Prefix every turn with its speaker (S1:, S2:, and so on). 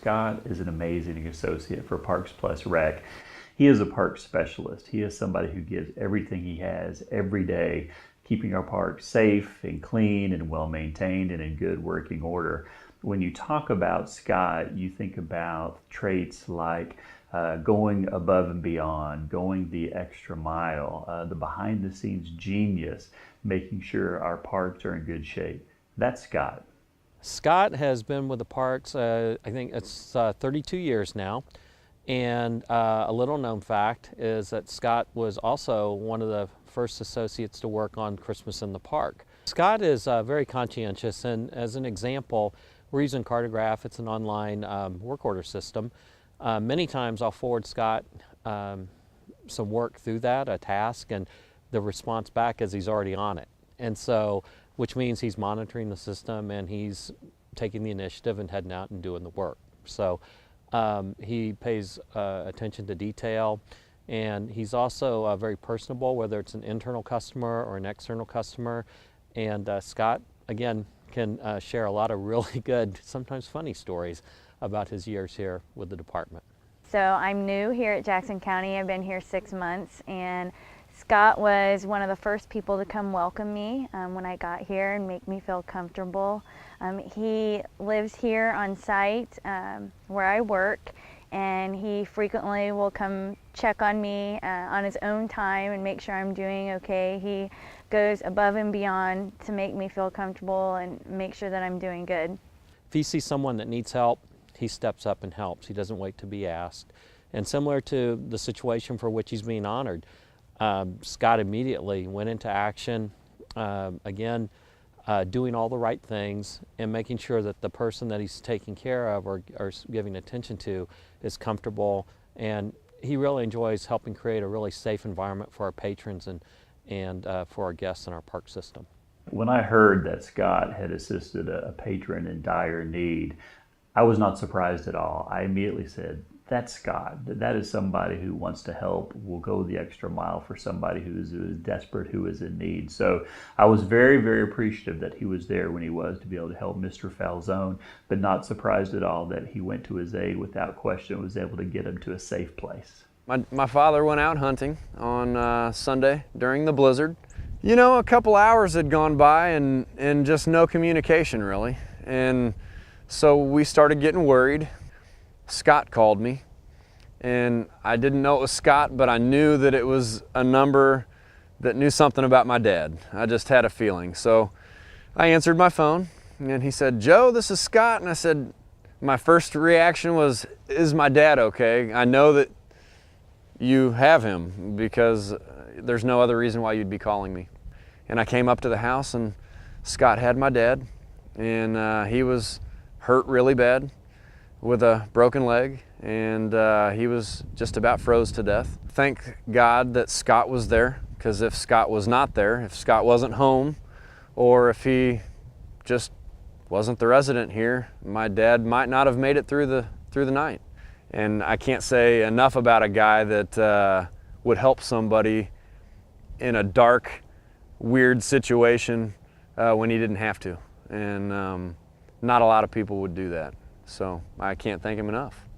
S1: Scott is an amazing associate for Parks Plus Rec. He is a park specialist. He is somebody who gives everything he has every day, keeping our parks safe and clean and well maintained and in good working order. When you talk about Scott, you think about traits like going above and beyond, going the extra mile, the behind the scenes genius, making sure our parks are in good shape. That's Scott.
S2: Scott has been with the parks, I think it's 32 years now. And a little known fact is that Scott was also one of the first associates to work on Christmas in the Park. Scott is very conscientious, and as an example, we're using Cartograph. It's an online work order system. Many times I'll forward Scott some work through that, a task, and the response back is he's already on it. And so, which means he's monitoring the system and he's taking the initiative and heading out and doing the work. So he pays attention to detail, and he's also very personable, whether it's an internal customer or an external customer. And Scott, again, can share a lot of really good, sometimes funny stories about his years here with the department.
S3: So I'm new here at Jackson County. I've been here 6 months, and Scott was one of the first people to come welcome me when I got here and make me feel comfortable. He lives here on site where I work, and he frequently will come check on me on his own time and make sure I'm doing okay. He goes above and beyond to make me feel comfortable and make sure that I'm doing good.
S2: If he sees someone that needs help, he steps up and helps. He doesn't wait to be asked. And similar to the situation for which he's being honored, Scott immediately went into action, again, doing all the right things and making sure that the person that he's taking care of or giving attention to is comfortable. And he really enjoys helping create a really safe environment for our patrons and for our guests in our park system.
S1: When I heard that Scott had assisted a patron in dire need, I was not surprised at all. I immediately said, that's Scott. That is somebody who wants to help, will go the extra mile for somebody who is desperate, who is in need. So I was very, very appreciative that he was there when he was to be able to help Mr. Falzone, but not surprised at all that he went to his aid without question and was able to get him to a safe place.
S4: My father went out hunting on Sunday during the blizzard. You know, a couple hours had gone by and just no communication really. And so we started getting worried. Scott called me, and I didn't know it was Scott, but I knew that it was a number that knew something about my dad. I just had a feeling. So I answered my phone, and he said, "Joe, this is Scott." And I said, my first reaction was, is my dad okay? I know that you have him because there's no other reason why you'd be calling me. And I came up to the house, and Scott had my dad, and he was hurt really bad with a broken leg, and he was just about froze to death. Thank God that Scott was there, because if Scott was not there, if Scott wasn't home, or if he just wasn't the resident here, my dad might not have made it through the night. And I can't say enough about a guy that would help somebody in a dark, weird situation when he didn't have to. And not a lot of people would do that. So I can't thank him enough.